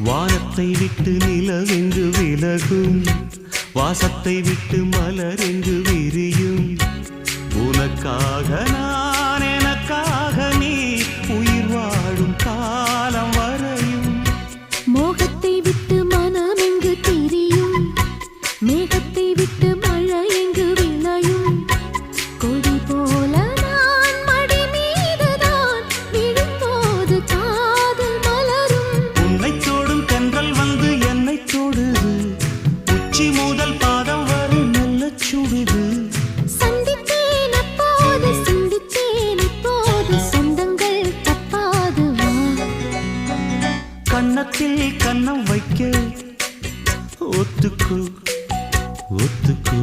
வானத்தை விட்டு நிலவெங்கு விலகும், வாசத்தை விட்டு மலரெங்கு விரியும். உனக்காக நான், எனக்காக நீ, உயிர் வாழும் காலம் வரையும். மோகத்தை விட்டு மனம் எங்கு திரியும், மேகத்தை விட்டு மழை எங்கு விளையும். கொடி போல நான் மடி மீதுதான் விழும்போது காதல் மலரும். உன்னை தோடும் தென்றல் வந்து என்னை தொடுது, உச்சி முதல் பாதம் வரை நல்ல சுடுது. சந்தித்தேன் அப்போது, சிந்தித்தேன் இப்போது, சொந்தங்கள் தப்பாது வா. கன்னத்தில் கன்னம் வைக்க ஒத்துக்கோ ஒத்துக்கோ.